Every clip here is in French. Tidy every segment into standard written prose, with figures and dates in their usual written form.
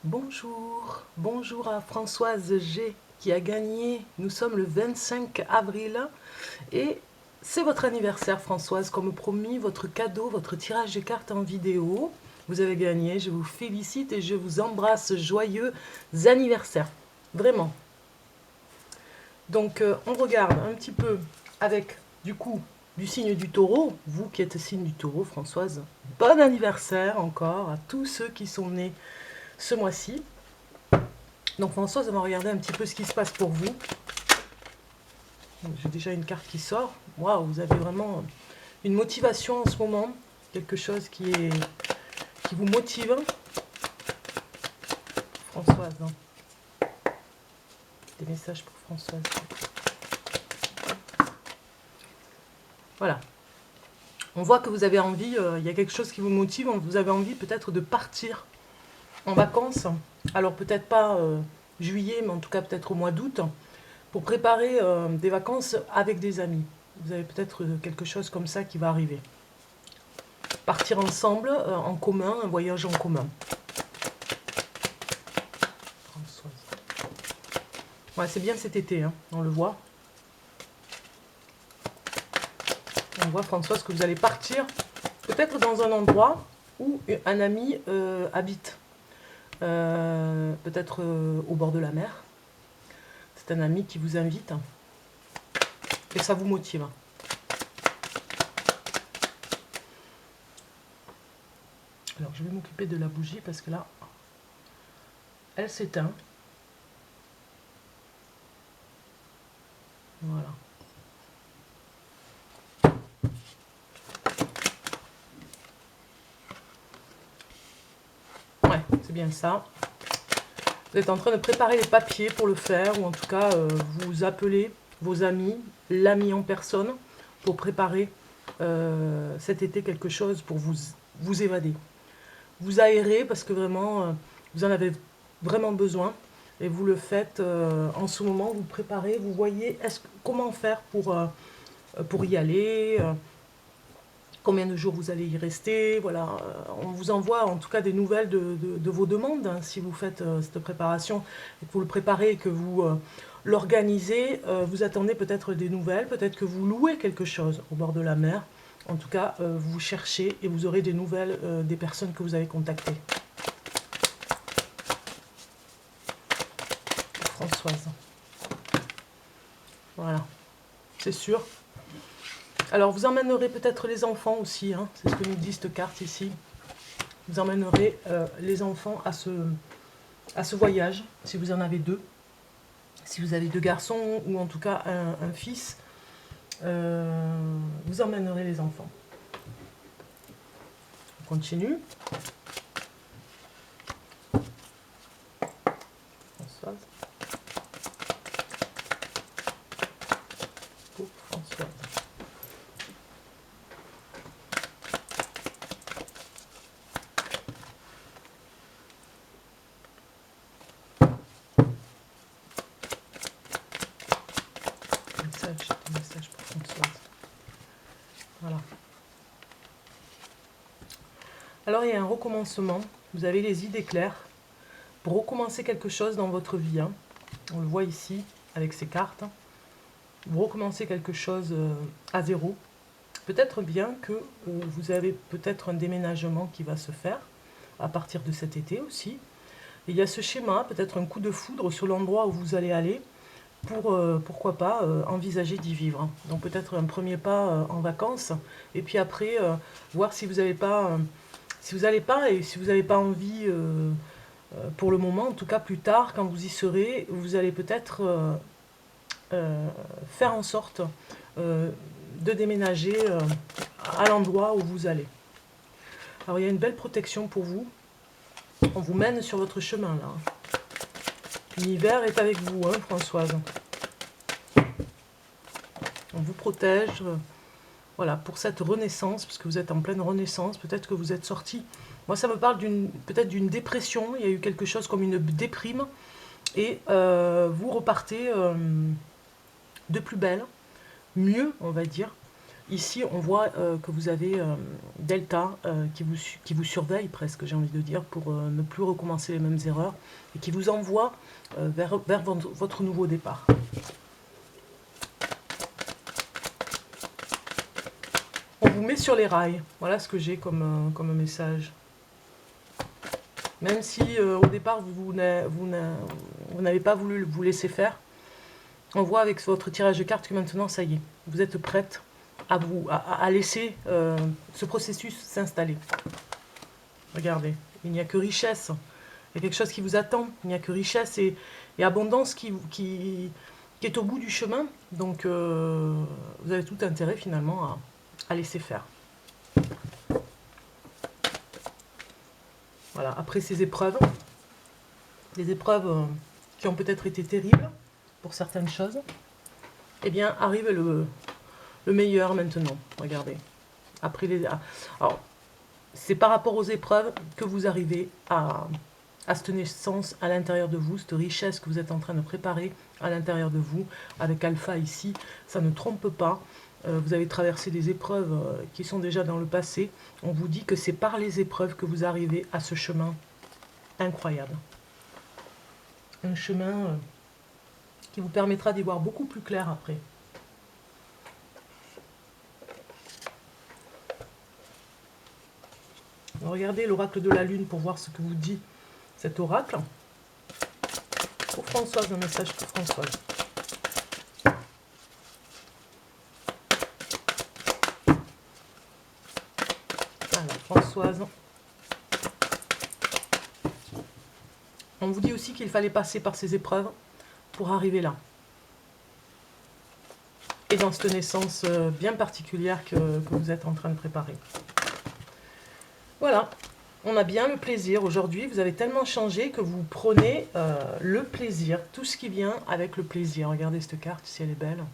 Bonjour, bonjour à Françoise G qui a gagné. Nous sommes le 25 avril et c'est votre anniversaire Françoise. Comme promis, votre cadeau, votre tirage de cartes en vidéo. Vous avez gagné, je vous félicite et je vous embrasse. Joyeux anniversaire. Vraiment. Donc on regarde un petit peu avec du coup du signe du taureau. Vous qui êtes signe du taureau Françoise, bon anniversaire encore à tous ceux qui sont nés ce mois-ci. Donc Françoise, on va regarder un petit peu ce qui se passe pour vous. J'ai déjà une carte qui sort. Waouh, vous avez vraiment une motivation en ce moment. Quelque chose qui vous motive. Françoise, hein. Des messages pour Françoise. Voilà. On voit que vous avez envie, il y a quelque chose qui vous motive. Vous avez envie peut-être de partir en vacances. Alors peut-être pas juillet, mais en tout cas peut-être au mois d'août. Pour préparer des vacances avec des amis. Vous avez peut-être quelque chose comme ça qui va arriver. Partir ensemble, en commun, un voyage en commun. Françoise. Ouais, c'est bien cet été, hein, on le voit. On voit, Françoise, que vous allez partir peut-être dans un endroit où un ami habite. Peut-être au bord de la mer. C'est un ami qui vous invite. Et ça vous motive. Alors, je vais m'occuper de la bougie parce que là, elle s'éteint. Voilà. Ouais, c'est bien ça. Vous êtes en train de préparer les papiers pour le faire, ou en tout cas, vous appelez vos amis, l'ami en personne, pour préparer cet été quelque chose pour vous évader. Vous aérer parce que vraiment, vous en avez vraiment besoin. Et vous le faites en ce moment, vous préparez, vous voyez comment faire pour y aller, combien de jours vous allez y rester. Voilà, on vous envoie en tout cas des nouvelles de vos demandes, hein, si vous faites cette préparation et que vous le préparez et que vous l'organisez. Vous attendez peut-être des nouvelles, peut-être que vous louez quelque chose au bord de la mer. En tout cas, vous cherchez et vous aurez des nouvelles des personnes que vous avez contactées. Françoise. Voilà, c'est sûr. Alors, vous emmènerez peut-être les enfants aussi, hein, c'est ce que nous dit cette carte ici. Vous emmènerez les enfants à ce voyage, si vous en avez deux. Si vous avez deux garçons ou en tout cas un fils, vous emmènerez les enfants. On continue. Françoise. Pour Françoise. Message pour Françoise. Voilà. Alors il y a un recommencement. Vous avez les idées claires pour recommencer quelque chose dans votre vie. Hein. On le voit ici avec ces cartes. Vous recommencez quelque chose à zéro. Peut-être bien que vous avez peut-être un déménagement qui va se faire à partir de cet été aussi. Et il y a ce schéma, peut-être un coup de foudre sur l'endroit où vous allez aller pour, pourquoi pas, envisager d'y vivre. Donc peut-être un premier pas en vacances et puis après voir si vous n'avez pas, si vous n'allez pas et si vous n'avez pas envie pour le moment, en tout cas plus tard quand vous y serez, vous allez peut-être faire en sorte de déménager à l'endroit où vous allez. Alors il y a une belle protection pour vous. On vous mène sur votre chemin là. L'univers est avec vous, hein, Françoise. On vous protège. Voilà, pour cette renaissance, parce que vous êtes en pleine renaissance, peut-être que vous êtes sorti. Moi, ça me parle peut-être d'une dépression. Il y a eu quelque chose comme une déprime. Et vous repartez de plus belle, mieux, on va dire. ici, on voit que vous avez Delta qui vous surveille presque, j'ai envie de dire, pour ne plus recommencer les mêmes erreurs et qui vous envoie vers votre nouveau départ. On vous met sur les rails. Voilà ce que j'ai comme message. Même si au départ, vous n'avez pas voulu vous laisser faire, on voit avec votre tirage de cartes que maintenant, ça y est, vous êtes prête à laisser ce processus s'installer. Regardez, il n'y a que richesse. Il y a quelque chose qui vous attend. Il n'y a que richesse et abondance qui est au bout du chemin. Donc, vous avez tout intérêt finalement à laisser faire. Voilà, après ces épreuves, des épreuves qui ont peut-être été terribles pour certaines choses, eh bien, arrive le meilleur maintenant. Regardez. Après alors, c'est par rapport aux épreuves que vous arrivez à cette naissance à l'intérieur de vous, cette richesse que vous êtes en train de préparer à l'intérieur de vous, avec Alpha ici, ça ne trompe pas. Vous avez traversé des épreuves qui sont déjà dans le passé. On vous dit que c'est par les épreuves que vous arrivez à ce chemin incroyable. Un chemin qui vous permettra d'y voir beaucoup plus clair après. Regardez l'oracle de la Lune pour voir ce que vous dit cet oracle. Pour Françoise, un message pour Françoise. Alors, Françoise. On vous dit aussi qu'il fallait passer par ces épreuves pour arriver là. Et dans cette naissance bien particulière que vous êtes en train de préparer. Voilà, on a bien le plaisir. Aujourd'hui, vous avez tellement changé que vous prenez le plaisir, tout ce qui vient avec le plaisir. Regardez cette carte, si elle est belle.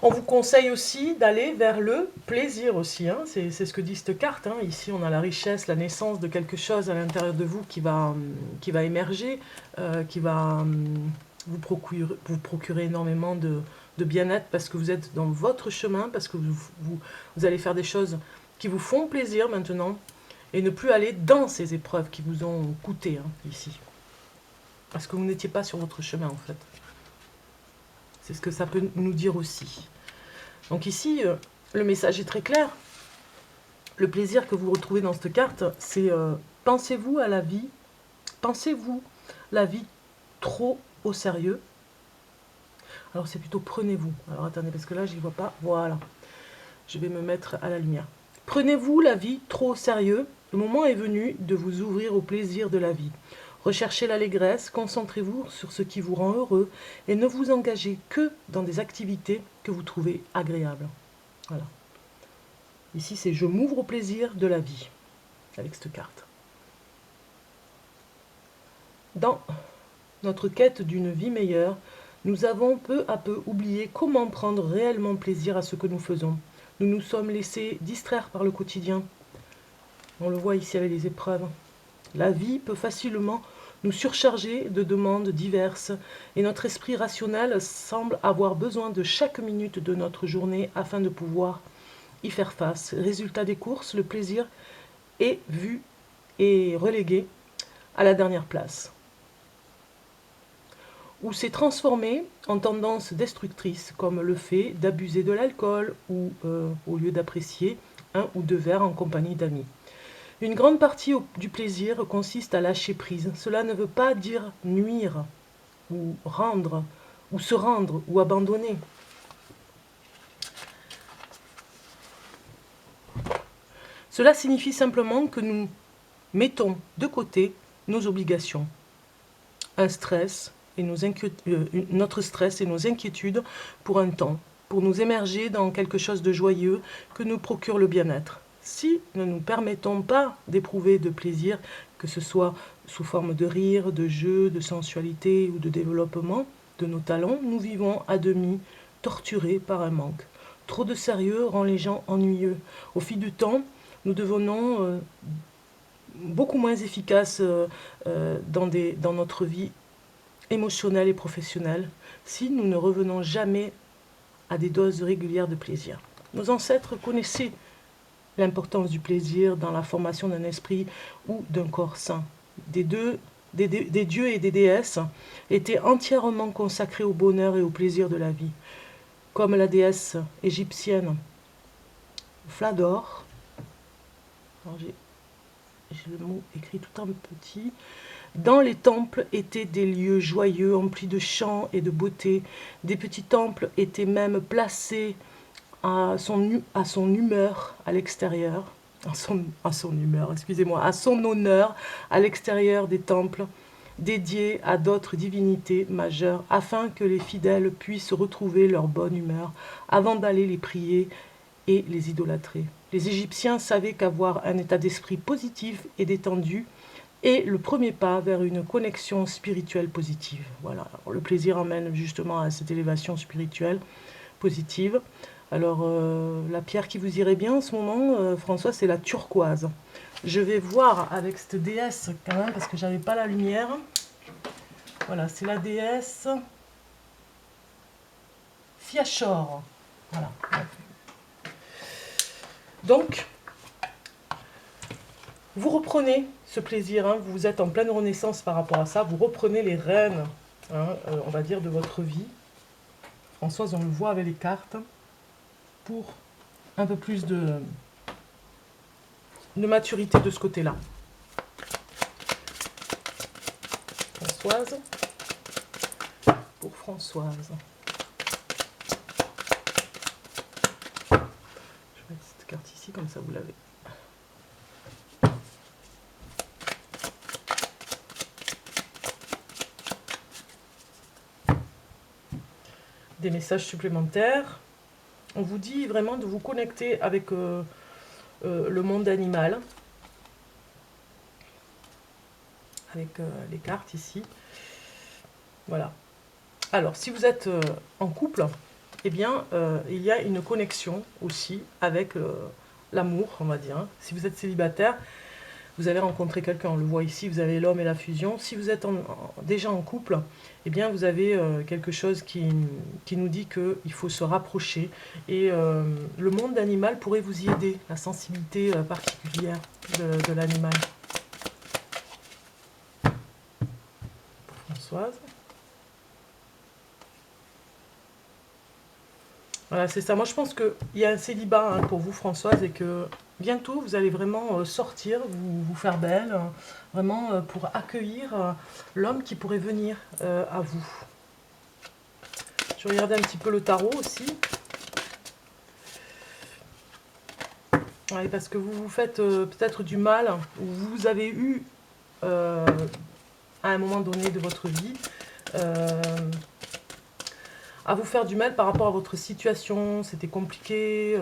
On vous conseille aussi d'aller vers le plaisir aussi. Hein. C'est ce que dit cette carte. Hein. Ici, on a la richesse, la naissance de quelque chose à l'intérieur de vous qui va émerger, qui va vous procurer énormément de bien-être parce que vous êtes dans votre chemin, parce que vous allez faire des choses qui vous font plaisir maintenant et ne plus aller dans ces épreuves qui vous ont coûté ici. Parce que vous n'étiez pas sur votre chemin en fait. C'est ce que ça peut nous dire aussi. Donc ici, le message est très clair. Le plaisir que vous retrouvez dans cette carte, c'est pensez-vous à la vie, pensez-vous la vie trop au sérieux. Alors c'est plutôt prenez-vous. Alors attendez, parce que là, je n'y vois pas. Voilà. Je vais me mettre à la lumière. Prenez-vous la vie trop au sérieux. Le moment est venu de vous ouvrir au plaisir de la vie. Recherchez l'allégresse, concentrez-vous sur ce qui vous rend heureux et ne vous engagez que dans des activités que vous trouvez agréables. Voilà. Ici, c'est « Je m'ouvre au plaisir de la vie » avec cette carte. Dans notre quête d'une vie meilleure, nous avons peu à peu oublié comment prendre réellement plaisir à ce que nous faisons. Nous nous sommes laissés distraire par le quotidien. On le voit ici avec les épreuves. La vie peut facilement nous surcharger de demandes diverses et notre esprit rationnel semble avoir besoin de chaque minute de notre journée afin de pouvoir y faire face. Résultat des courses, le plaisir est vu et relégué à la dernière place. Ou s'est transformé en tendance destructrice comme le fait d'abuser de l'alcool ou au lieu d'apprécier un ou deux verres en compagnie d'amis. Une grande partie du plaisir consiste à lâcher prise. Cela ne veut pas dire nuire, ou rendre, ou se rendre, ou abandonner. Cela signifie simplement que nous mettons de côté nos obligations, notre stress et nos inquiétudes pour un temps, pour nous émerger dans quelque chose de joyeux que nous procure le bien-être. Si nous ne nous permettons pas d'éprouver de plaisir, que ce soit sous forme de rire, de jeu, de sensualité ou de développement de nos talents, nous vivons à demi torturés par un manque. Trop de sérieux rend les gens ennuyeux. Au fil du temps, nous devenons beaucoup moins efficaces dans notre vie émotionnelle et professionnelle si nous ne revenons jamais à des doses régulières de plaisir. Nos ancêtres connaissaient l'importance du plaisir dans la formation d'un esprit ou d'un corps sain. Des dieux et des déesses étaient entièrement consacrés au bonheur et au plaisir de la vie, comme la déesse égyptienne Flador. J'ai le mot écrit tout en petit. Dans les temples étaient des lieux joyeux, emplis de chants et de beauté. Des petits temples étaient même placés à son humeur à l'extérieur, à son honneur à l'extérieur des temples dédiés à d'autres divinités majeures, afin que les fidèles puissent retrouver leur bonne humeur avant d'aller les prier et les idolâtrer. Les Égyptiens savaient qu'avoir un état d'esprit positif et détendu est le premier pas vers une connexion spirituelle positive. Voilà, alors, le plaisir emmène justement à cette élévation spirituelle positive. Alors, la pierre qui vous irait bien en ce moment, François, c'est la turquoise. Je vais voir avec cette déesse quand même, parce que j'avais pas la lumière. Voilà, c'est la déesse Fiachor. Voilà. Donc, vous reprenez ce plaisir, hein, vous êtes en pleine renaissance par rapport à ça, vous reprenez les rênes, hein, on va dire, de votre vie. Françoise, on le voit avec les cartes, pour un peu plus de maturité de ce côté-là. Françoise, pour Françoise. Je vais mettre cette carte ici, comme ça vous l'avez. Des messages supplémentaires. On vous dit vraiment de vous connecter avec le monde animal. Avec les cartes ici. Voilà. Alors, si vous êtes en couple, eh bien, il y a une connexion aussi avec l'amour, on va dire. Si vous êtes célibataire, vous allez rencontrer quelqu'un, on le voit ici, vous avez l'homme et la fusion. Si vous êtes déjà en couple, eh bien, vous avez quelque chose qui nous dit qu'il faut se rapprocher. Et le monde animal pourrait vous y aider, la sensibilité particulière de l'animal. Françoise. Voilà, c'est ça. Moi, je pense qu'il y a un célibat, hein, pour vous, Françoise, et que bientôt, vous allez vraiment sortir, vous faire belle, vraiment pour accueillir l'homme qui pourrait venir à vous. Je regardais un petit peu le tarot aussi. Ouais, parce que vous vous faites peut-être du mal, ou vous avez eu, à un moment donné de votre vie, à vous faire du mal par rapport à votre situation, c'était compliqué,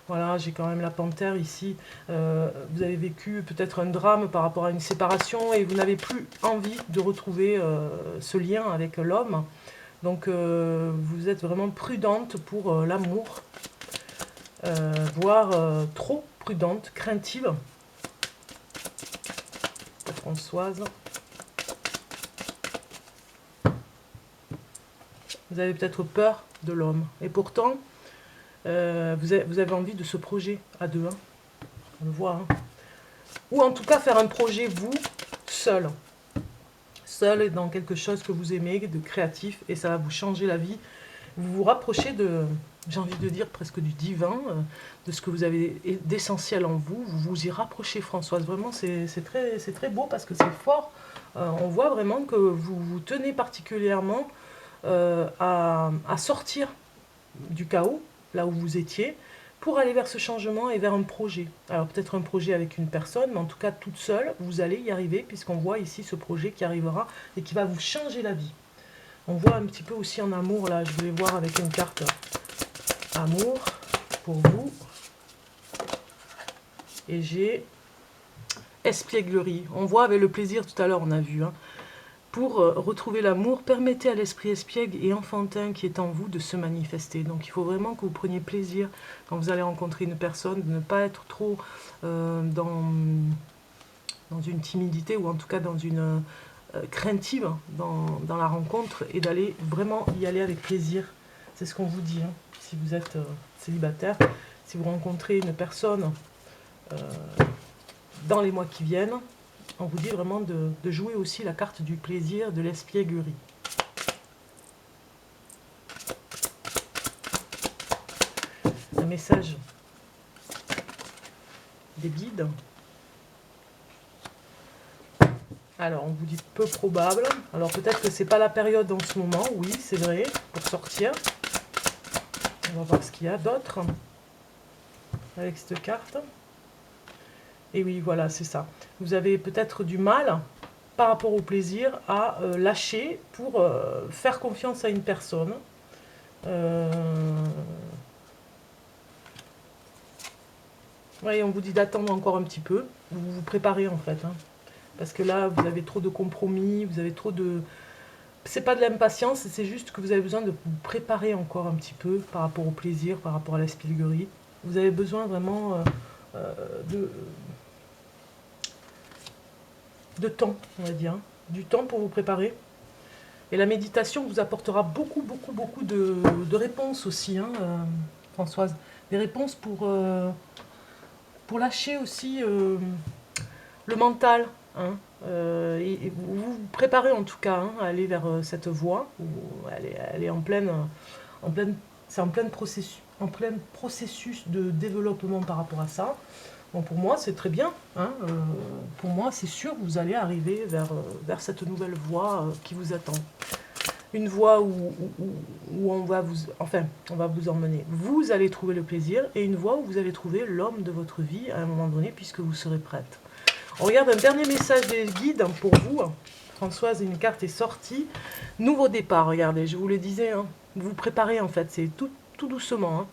voilà, j'ai quand même la panthère ici, vous avez vécu peut-être un drame par rapport à une séparation et vous n'avez plus envie de retrouver ce lien avec l'homme, donc vous êtes vraiment prudente pour l'amour, voire trop prudente, craintive, pour Françoise. Vous avez peut-être peur de l'homme. Et pourtant, vous avez envie de ce projet à deux. Hein. On le voit. Hein. Ou en tout cas faire un projet, vous, seul. Seul dans quelque chose que vous aimez, de créatif. Et ça va vous changer la vie. Vous vous rapprochez de, j'ai envie de dire, presque du divin. De ce que vous avez d'essentiel en vous. Vous vous y rapprochez, Françoise. Vraiment, c'est très beau parce que c'est fort. On voit vraiment que vous vous tenez particulièrement à sortir du chaos, là où vous étiez, pour aller vers ce changement et vers un projet. Alors peut-être un projet avec une personne, mais en tout cas toute seule, vous allez y arriver, puisqu'on voit ici ce projet qui arrivera et qui va vous changer la vie. On voit un petit peu aussi en amour, là, je voulais voir avec une carte amour pour vous. Et j'ai espièglerie. On voit avec le plaisir tout à l'heure, on a vu, hein. Pour retrouver l'amour, permettez à l'esprit espiègle et enfantin qui est en vous de se manifester. Donc il faut vraiment que vous preniez plaisir quand vous allez rencontrer une personne, de ne pas être trop dans une timidité ou en tout cas dans une craintive dans la rencontre et d'aller vraiment y aller avec plaisir. C'est ce qu'on vous dit. Hein. si vous êtes célibataire, si vous rencontrez une personne dans les mois qui viennent, on vous dit vraiment de jouer aussi la carte du plaisir, de l'espièglerie. Un message des guides. Alors, on vous dit peu probable. Alors, peut-être que c'est pas la période en ce moment. Oui, c'est vrai, pour sortir. On va voir ce qu'il y a d'autre avec cette carte. Et oui, voilà, c'est ça. Vous avez peut-être du mal, par rapport au plaisir, à lâcher pour faire confiance à une personne. Oui, on vous dit d'attendre encore un petit peu. Vous vous préparez en fait. Hein. Parce que là, vous avez trop de compromis, vous avez trop de... C'est pas de l'impatience, c'est juste que vous avez besoin de vous préparer encore un petit peu par rapport au plaisir, par rapport à la spilguerie. Vous avez besoin vraiment de temps, on va dire. Du temps pour vous préparer. Et la méditation vous apportera beaucoup de réponses aussi, hein, Françoise. Des réponses pour lâcher aussi le mental. Hein, et vous vous préparez en tout cas hein, à aller vers cette voie où elle est c'est en plein processus de développement par rapport à ça. Bon, pour moi c'est très bien, hein, pour moi c'est sûr que vous allez arriver vers cette nouvelle voie qui vous attend. Une voie où on va vous emmener. Vous allez trouver le plaisir et une voie où vous allez trouver l'homme de votre vie à un moment donné puisque vous serez prête. On regarde un dernier message des guides pour vous. Françoise, une carte est sortie. Nouveau départ, regardez, je vous le disais. Hein. Vous vous préparez en fait, c'est tout doucement. Hein.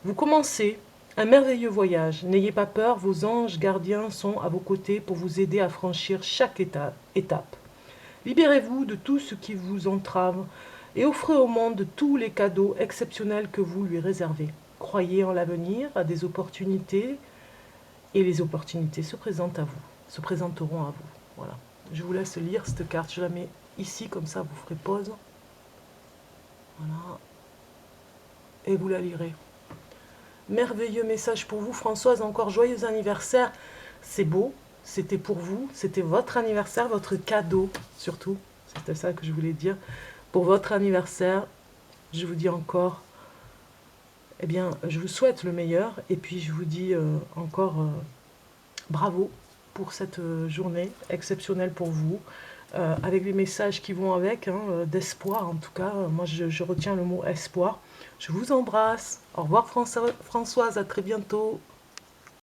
Vous commencez un merveilleux voyage. N'ayez pas peur, vos anges gardiens sont à vos côtés pour vous aider à franchir chaque étape. Libérez-vous de tout ce qui vous entrave et offrez au monde tous les cadeaux exceptionnels que vous lui réservez. Croyez en l'avenir, à des opportunités, et les opportunités se présenteront à vous. Voilà. Je vous laisse lire cette carte. Je la mets ici, comme ça, vous ferez pause. Voilà. Et vous la lirez. Merveilleux message pour vous, Françoise. Encore joyeux anniversaire. C'est beau. C'était pour vous. C'était votre anniversaire, votre cadeau, surtout. C'était ça que je voulais dire. Pour votre anniversaire, je vous dis encore... Eh bien, je vous souhaite le meilleur et puis je vous dis encore bravo pour cette journée exceptionnelle pour vous, avec les messages qui vont avec, hein, d'espoir en tout cas. Moi, je retiens le mot espoir. Je vous embrasse. Au revoir Françoise, à très bientôt.